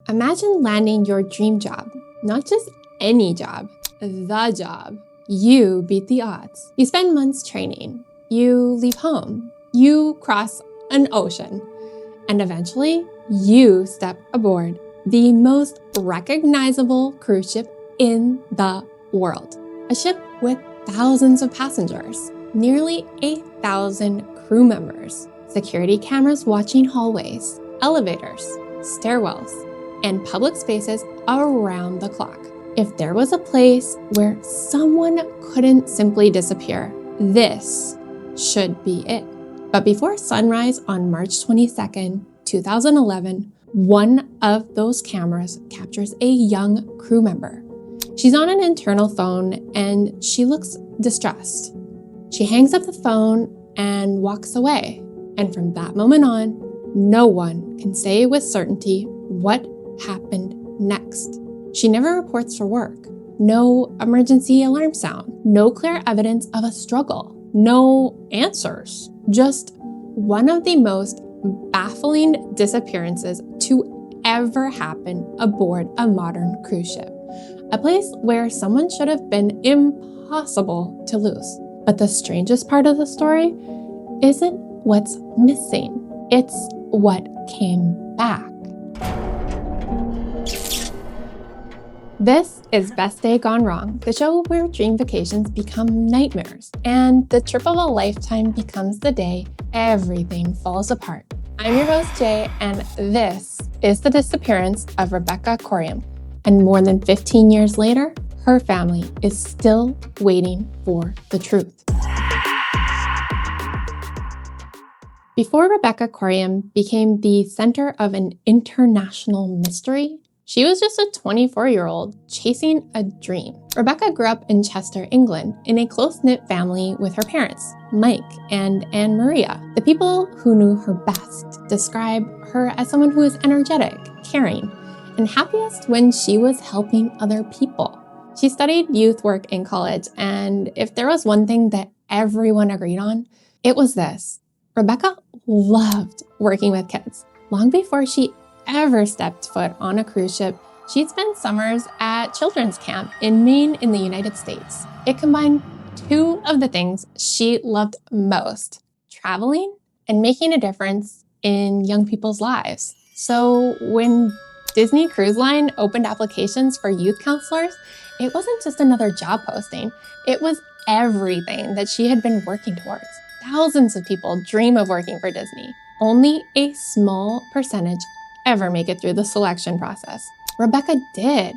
Imagine landing your dream job, not just any job, the job. You beat the odds. You spend months training. You leave home. You cross an ocean. And eventually, you step aboard the most recognizable cruise ship in the world. A ship with thousands of passengers, nearly 8,000 crew members, security cameras watching hallways, elevators, stairwells, and public spaces around the clock. If there was a place where someone couldn't simply disappear, this should be it. But before sunrise on March 22nd, 2011, one of those cameras captures a young crew member. She's on an internal phone and she looks distressed. She hangs up the phone and walks away. And from that moment on, no one can say with certainty what happened next. She never reports for work. No emergency alarm sound. No clear evidence of a struggle. No answers. Just one of the most baffling disappearances to ever happen aboard a modern cruise ship. A place where someone should have been impossible to lose. But the strangest part of the story isn't what's missing. It's what came back. This is Best Day Gone Wrong, the show where dream vacations become nightmares and the trip of a lifetime becomes the day everything falls apart. I'm your host, Jay, and this is the disappearance of Rebecca Coriam. And more than 15 years later, her family is still waiting for the truth. Before Rebecca Coriam became the center of an international mystery, she was just a 24-year-old chasing a dream. Rebecca grew up in Chester, England, in a close-knit family with her parents, Mike and Anne Maria. The people who knew her best describe her as someone who is energetic, caring, and happiest when she was helping other people. She studied youth work in college, and if there was one thing that everyone agreed on, it was this. Rebecca loved working with kids. Long before she ever stepped foot on a cruise ship, she'd spent summers at children's camp in Maine in the United States. It combined two of the things she loved most, traveling and making a difference in young people's lives. So when Disney Cruise Line opened applications for youth counselors, it wasn't just another job posting. It was everything that she had been working towards. Thousands of people dream of working for Disney. Only a small percentage ever make it through the selection process. Rebecca did.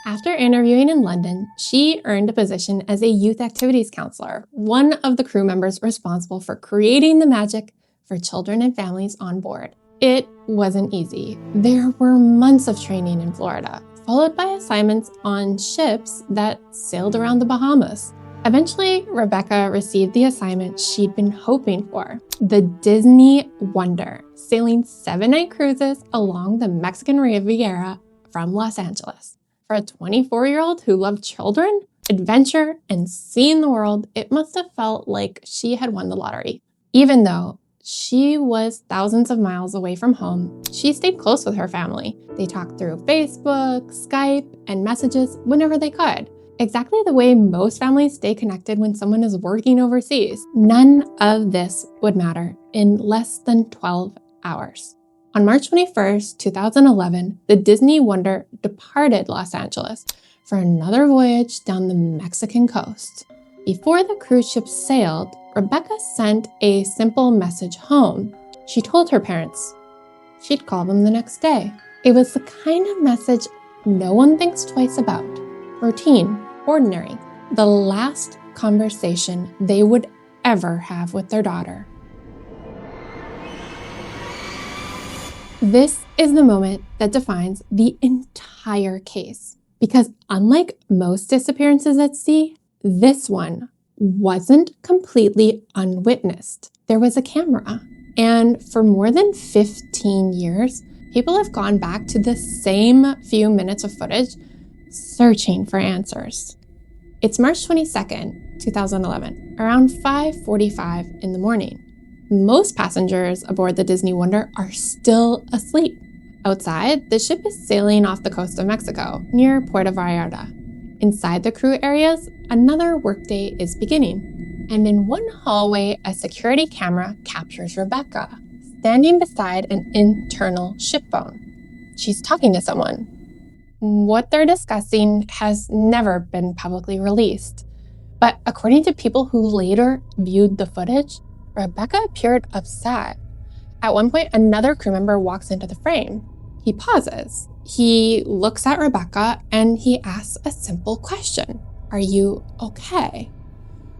After interviewing in London, she earned a position as a youth activities counselor, one of the crew members responsible for creating the magic for children and families on board. It wasn't easy. There were months of training in Florida, followed by assignments on ships that sailed around the Bahamas. Eventually, Rebecca received the assignment she'd been hoping for, the Disney Wonder, sailing 7-night cruises along the Mexican Riviera from Los Angeles. For a 24-year-old who loved children, adventure, and seeing the world, it must have felt like she had won the lottery. Even though she was thousands of miles away from home, she stayed close with her family. They talked through Facebook, Skype, and messages whenever they could. Exactly the way most families stay connected when someone is working overseas. None of this would matter in less than 12 hours. On March 21st, 2011, the Disney Wonder departed Los Angeles for another voyage down the Mexican coast. Before the cruise ship sailed, Rebecca sent a simple message home. She told her parents she'd call them the next day. It was the kind of message no one thinks twice about. Routine, ordinary, the last conversation they would ever have with their daughter. This is the moment that defines the entire case, because unlike most disappearances at sea, this one wasn't completely unwitnessed. There was a camera, and for more than 15 years, people have gone back to the same few minutes of footage searching for answers. It's March 22nd, 2011, around 5:45 in the morning. Most passengers aboard the Disney Wonder are still asleep. Outside, the ship is sailing off the coast of Mexico, near Puerto Vallarta. Inside the crew areas, another workday is beginning. And in one hallway, a security camera captures Rebecca, standing beside an internal ship phone. She's talking to someone. What they're discussing has never been publicly released. But according to people who later viewed the footage, Rebecca appeared upset. At one point, another crew member walks into the frame. He pauses. He looks at Rebecca and he asks a simple question. Are you okay?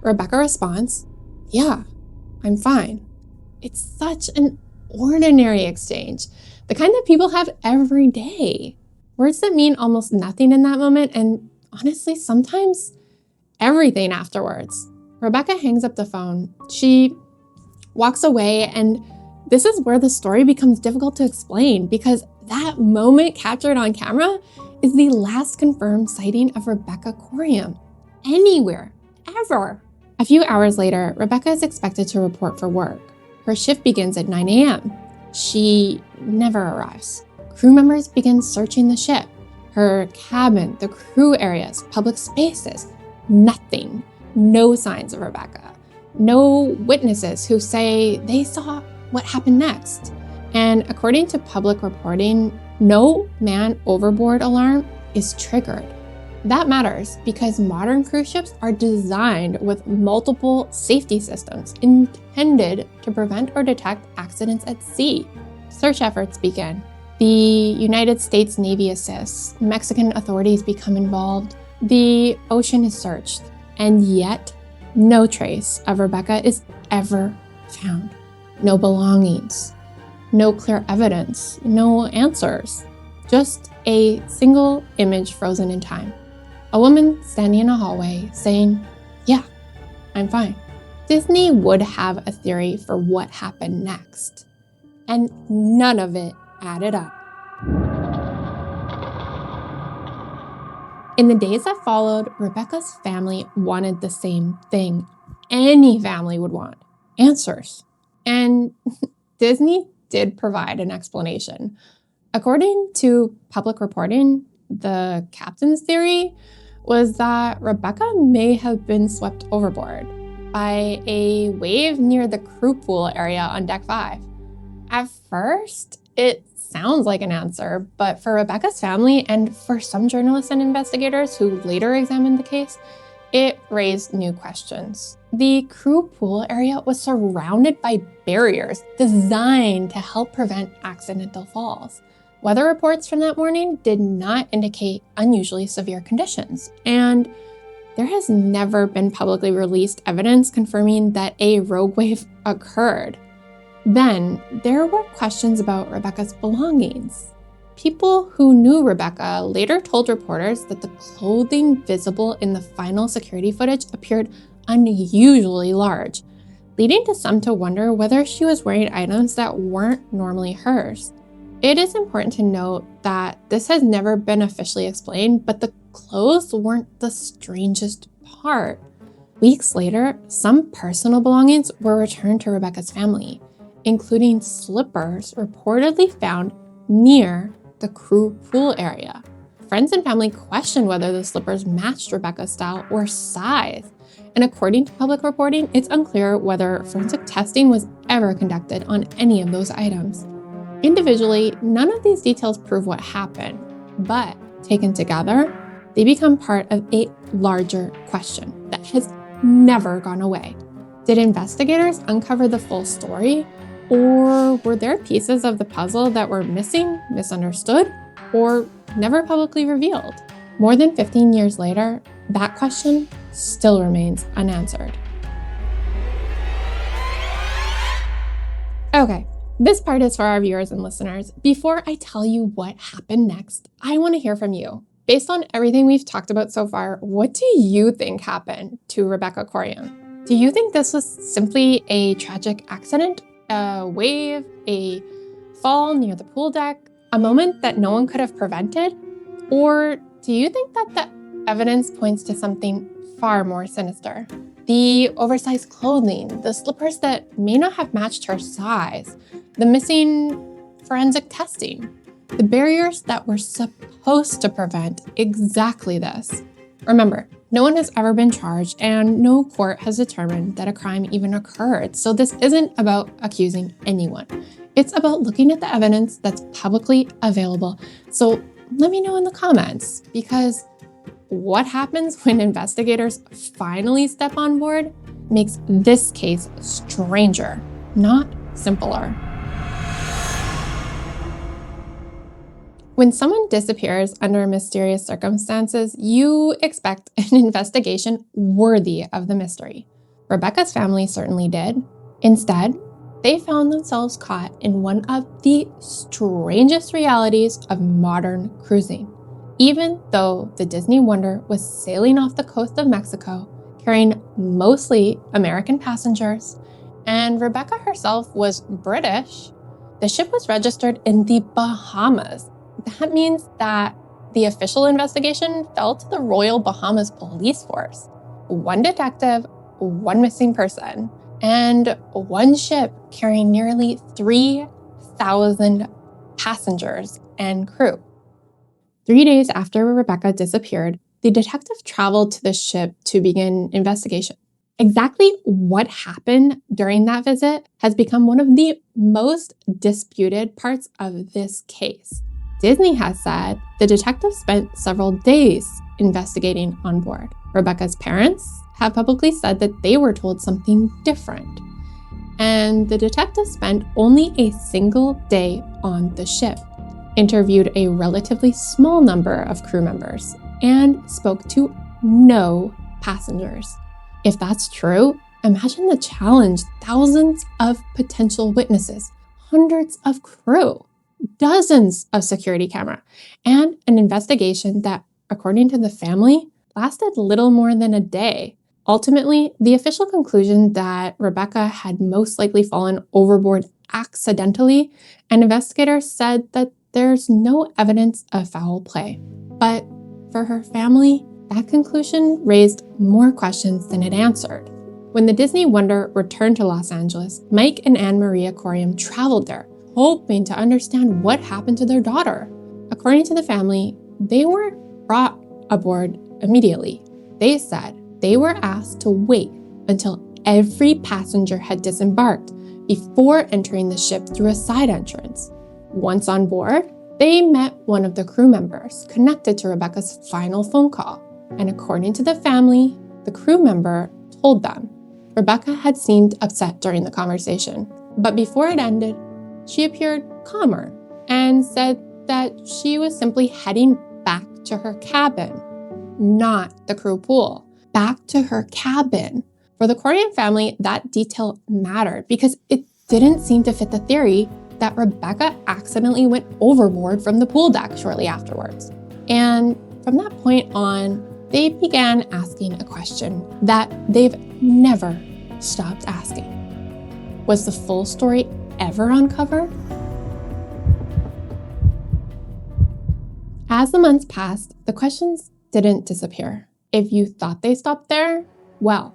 Rebecca responds, yeah, I'm fine. It's such an ordinary exchange, the kind that people have every day. Words that mean almost nothing in that moment, and honestly, sometimes everything afterwards. Rebecca hangs up the phone. She walks away, and this is where the story becomes difficult to explain because that moment captured on camera is the last confirmed sighting of Rebecca Coriam anywhere, ever. A few hours later, Rebecca is expected to report for work. Her shift begins at 9 a.m. She never arrives. Crew members begin searching the ship, her cabin, the crew areas, public spaces. Nothing. No signs of Rebecca. No witnesses who say they saw what happened next. And according to public reporting, no man overboard alarm is triggered. That matters because modern cruise ships are designed with multiple safety systems intended to prevent or detect accidents at sea. Search efforts begin. The United States Navy assists. Mexican authorities become involved. The ocean is searched. And yet, no trace of Rebecca is ever found. No belongings. No clear evidence. No answers. Just a single image frozen in time. A woman standing in a hallway saying, yeah, I'm fine. Disney would have a theory for what happened next. And none of it added up. In the days that followed, Rebecca's family wanted the same thing any family would want, answers. And Disney did provide an explanation. According to public reporting, the captain's theory was that Rebecca may have been swept overboard by a wave near the crew pool area on Deck 5. At first, it sounds like an answer, but for Rebecca's family and for some journalists and investigators who later examined the case, it raised new questions. The crew pool area was surrounded by barriers designed to help prevent accidental falls. Weather reports from that morning did not indicate unusually severe conditions, and there has never been publicly released evidence confirming that a rogue wave occurred. Then, there were questions about Rebecca's belongings. People who knew Rebecca later told reporters that the clothing visible in the final security footage appeared unusually large, leading to some to wonder whether she was wearing items that weren't normally hers. It is important to note that this has never been officially explained, but the clothes weren't the strangest part. Weeks later, some personal belongings were returned to Rebecca's family, including slippers reportedly found near the crew pool area. Friends and family questioned whether the slippers matched Rebecca's style or size. And according to public reporting, it's unclear whether forensic testing was ever conducted on any of those items. Individually, none of these details prove what happened, but taken together, they become part of a larger question that has never gone away. Did investigators uncover the full story? Or were there pieces of the puzzle that were missing, misunderstood, or never publicly revealed? More than 15 years later, that question still remains unanswered. Okay, this part is for our viewers and listeners. Before I tell you what happened next, I want to hear from you. Based on everything we've talked about so far, what do you think happened to Rebecca Coriam? Do you think this was simply a tragic accident? A wave, a fall near the pool deck, a moment that no one could have prevented? Or do you think that the evidence points to something far more sinister? The oversized clothing, the slippers that may not have matched her size, the missing forensic testing. The barriers that were supposed to prevent exactly this. Remember, no one has ever been charged and no court has determined that a crime even occurred, so this isn't about accusing anyone. It's about looking at the evidence that's publicly available. So let me know in the comments, because what happens when investigators finally step on board makes this case stranger, not simpler. When someone disappears under mysterious circumstances, you expect an investigation worthy of the mystery. Rebecca's family certainly did. Instead, they found themselves caught in one of the strangest realities of modern cruising. Even though the Disney Wonder was sailing off the coast of Mexico, carrying mostly American passengers, and Rebecca herself was British, the ship was registered in the Bahamas. That means that the official investigation fell to the Royal Bahamas Police Force. One detective, one missing person, and one ship carrying nearly 3,000 passengers and crew. 3 days after Rebecca disappeared, the detective traveled to the ship to begin investigation. Exactly what happened during that visit has become one of the most disputed parts of this case. Disney has said the detective spent several days investigating on board. Rebecca's parents have publicly said that they were told something different. And the detective spent only a single day on the ship, interviewed a relatively small number of crew members, and spoke to no passengers. If that's true, imagine the challenge: thousands of potential witnesses, hundreds of crew, dozens of security camera, and an investigation that, according to the family, lasted little more than a day. Ultimately, the official conclusion that Rebecca had most likely fallen overboard accidentally, and investigators said that there's no evidence of foul play. But for her family, that conclusion raised more questions than it answered. When the Disney Wonder returned to Los Angeles, Mike and Anne Maria Coriam traveled there, hoping to understand what happened to their daughter. According to the family, they weren't brought aboard immediately. They said they were asked to wait until every passenger had disembarked before entering the ship through a side entrance. Once on board, they met one of the crew members connected to Rebecca's final phone call. And according to the family, the crew member told them Rebecca had seemed upset during the conversation, but before it ended, she appeared calmer and said that she was simply heading back to her cabin, not the crew pool, back to her cabin. For the Coriam family, that detail mattered because it didn't seem to fit the theory that Rebecca accidentally went overboard from the pool deck shortly afterwards. And from that point on, they began asking a question that they've never stopped asking. Was the full story ever uncovered? As the months passed, the questions didn't disappear. If you thought they stopped there, well,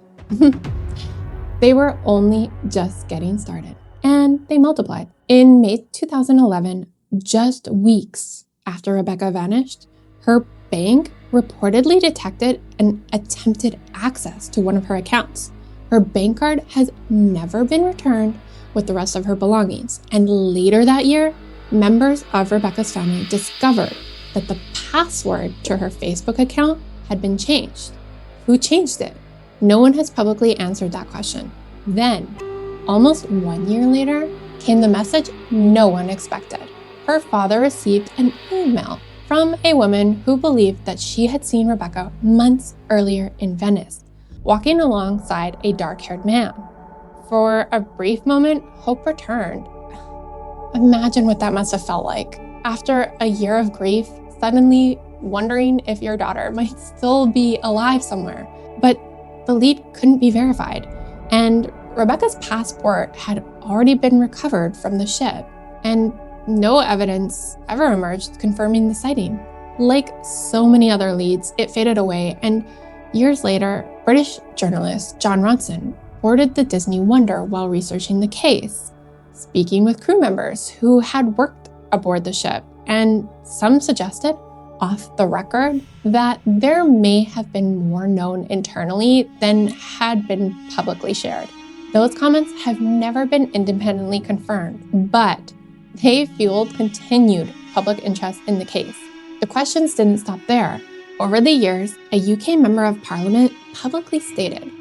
they were only just getting started, and they multiplied. In May 2011, just weeks after Rebecca vanished, her bank reportedly detected an attempted access to one of her accounts. Her bank card has never been returned with the rest of her belongings, and later that year, members of Rebecca's family discovered that the password to her Facebook account had been changed. Who changed it? No one has publicly answered that question. Then, almost 1 year later, came the message no one expected. Her father received an email from a woman who believed that she had seen Rebecca months earlier in Venice, walking alongside a dark-haired man. For a brief moment, hope returned. Imagine what that must have felt like. After a year of grief, suddenly wondering if your daughter might still be alive somewhere. But the lead couldn't be verified, and Rebecca's passport had already been recovered from the ship, and no evidence ever emerged confirming the sighting. Like so many other leads, it faded away, and years later, British journalist John Ronson boarded the Disney Wonder while researching the case, speaking with crew members who had worked aboard the ship. and some suggested, off the record, that there may have been more known internally than had been publicly shared. Those comments have never been independently confirmed, but they fueled continued public interest in the case. The questions didn't stop there. Over the years, a UK member of Parliament publicly stated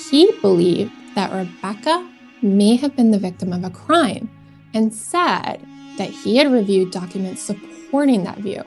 he believed that Rebecca may have been the victim of a crime and said that he had reviewed documents supporting that view.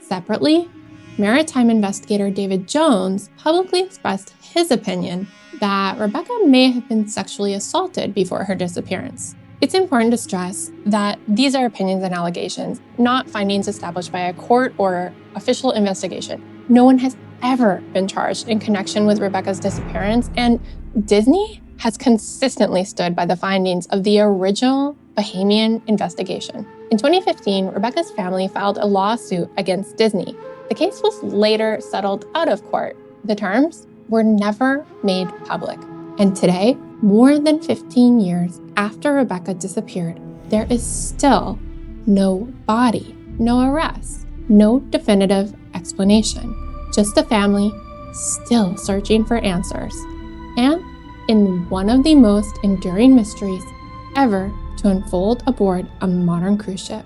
Separately, maritime investigator David Jones publicly expressed his opinion that Rebecca may have been sexually assaulted before her disappearance. It's important to stress that these are opinions and allegations, not findings established by a court or official investigation. No one has ever been charged in connection with Rebecca's disappearance, and Disney has consistently stood by the findings of the original Bahamian investigation. In 2015, Rebecca's family filed a lawsuit against Disney. The case was later settled out of court. The terms were never made public. And today, more than 15 years after Rebecca disappeared, there is still no body, no arrest, no definitive explanation. Just a family still searching for answers. And in one of the most enduring mysteries ever to unfold aboard a modern cruise ship.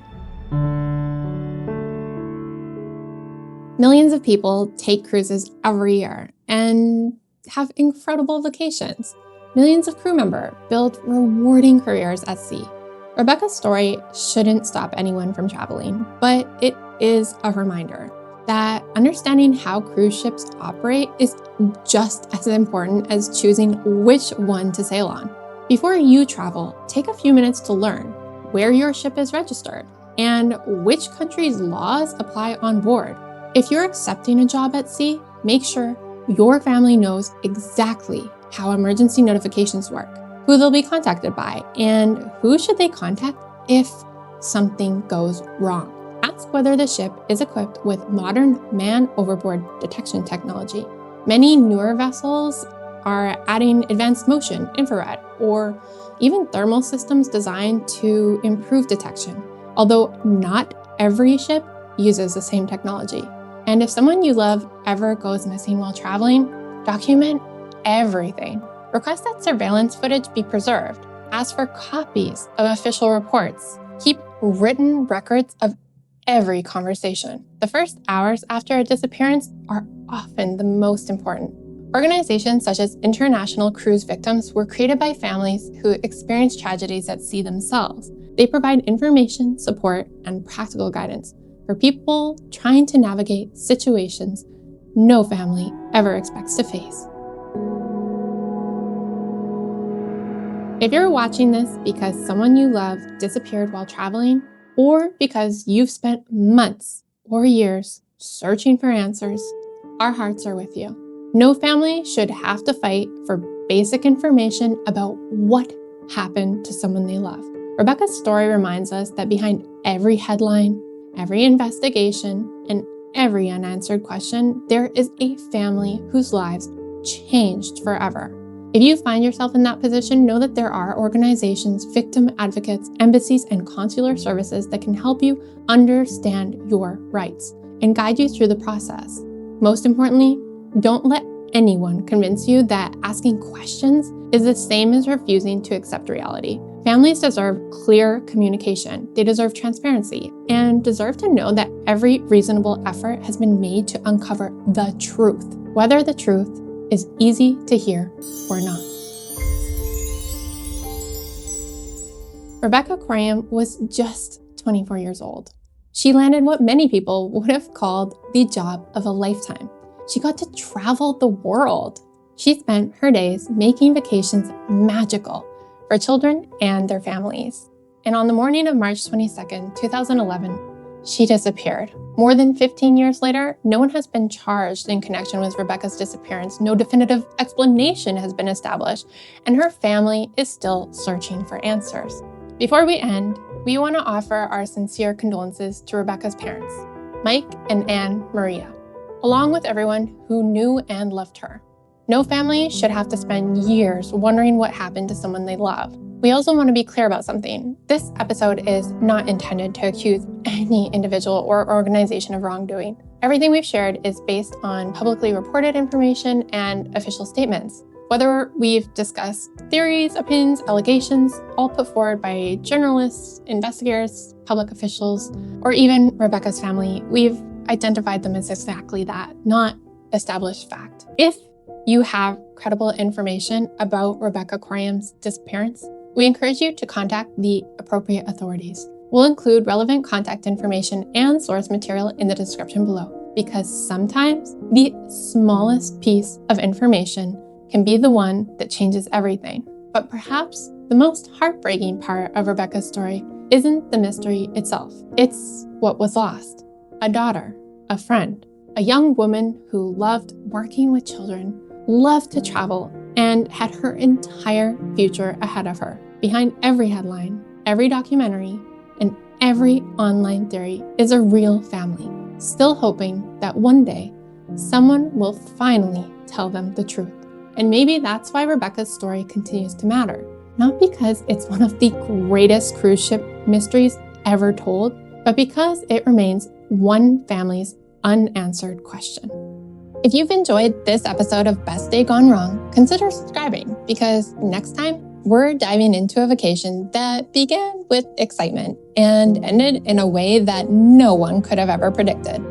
Millions of people take cruises every year and have incredible vacations. Millions of crew members build rewarding careers at sea. Rebecca's story shouldn't stop anyone from traveling, but it is a reminder that understanding how cruise ships operate is just as important as choosing which one to sail on. Before you travel, take a few minutes to learn where your ship is registered and which country's laws apply on board. If you're accepting a job at sea, make sure your family knows exactly how emergency notifications work, who they'll be contacted by, and who should they contact if something goes wrong. Ask whether the ship is equipped with modern man-overboard detection technology. Many newer vessels are adding advanced motion, infrared, or even thermal systems designed to improve detection, although not every ship uses the same technology. And if someone you love ever goes missing while traveling, document everything. Request that surveillance footage be preserved. Ask for copies of official reports. Keep written records of every conversation. The first hours after a disappearance are often the most important. Organizations such as International Cruise Victims were created by families who experience tragedies at sea themselves. They provide information, support, and practical guidance for people trying to navigate situations no family ever expects to face. If you're watching this because someone you love disappeared while traveling, or because you've spent months or years searching for answers, our hearts are with you. No family should have to fight for basic information about what happened to someone they love. Rebecca's story reminds us that behind every headline, every investigation, and every unanswered question, there is a family whose lives changed forever. If you find yourself in that position, know that there are organizations, victim advocates, embassies, and consular services that can help you understand your rights and guide you through the process. Most importantly, don't let anyone convince you that asking questions is the same as refusing to accept reality. Families deserve clear communication, they deserve transparency, and deserve to know that every reasonable effort has been made to uncover the truth, whether the truth is easy to hear or not. Rebecca Coriam was just 24 years old. She landed what many people would have called the job of a lifetime. She got to travel the world. She spent her days making vacations magical for children and their families. And on the morning of March 22nd, 2011, she disappeared. More than 15 years later, no one has been charged in connection with Rebecca's disappearance. No definitive explanation has been established, and her family is still searching for answers. Before we end, we want to offer our sincere condolences to Rebecca's parents, Mike and Anne Maria, along with everyone who knew and loved her. No family should have to spend years wondering what happened to someone they love. We also want to be clear about something. This episode is not intended to accuse any individual or organization of wrongdoing. Everything we've shared is based on publicly reported information and official statements. Whether we've discussed theories, opinions, allegations, all put forward by journalists, investigators, public officials, or even Rebecca's family, we've identified them as exactly that, not established fact. If you have credible information about Rebecca Coriam's disappearance, we encourage you to contact the appropriate authorities. We'll include relevant contact information and source material in the description below, because sometimes the smallest piece of information can be the one that changes everything. But perhaps the most heartbreaking part of Rebecca's story isn't the mystery itself. It's what was lost. A daughter, a friend, a young woman who loved working with children, loved to travel, and had her entire future ahead of her. Behind every headline, every documentary, and every online theory is a real family, still hoping that one day someone will finally tell them the truth. And maybe that's why Rebecca's story continues to matter. Not because it's one of the greatest cruise ship mysteries ever told, but because it remains one family's unanswered question. If you've enjoyed this episode of Best Day Gone Wrong, consider subscribing, because next time we're diving into a vacation that began with excitement and ended in a way that no one could have ever predicted.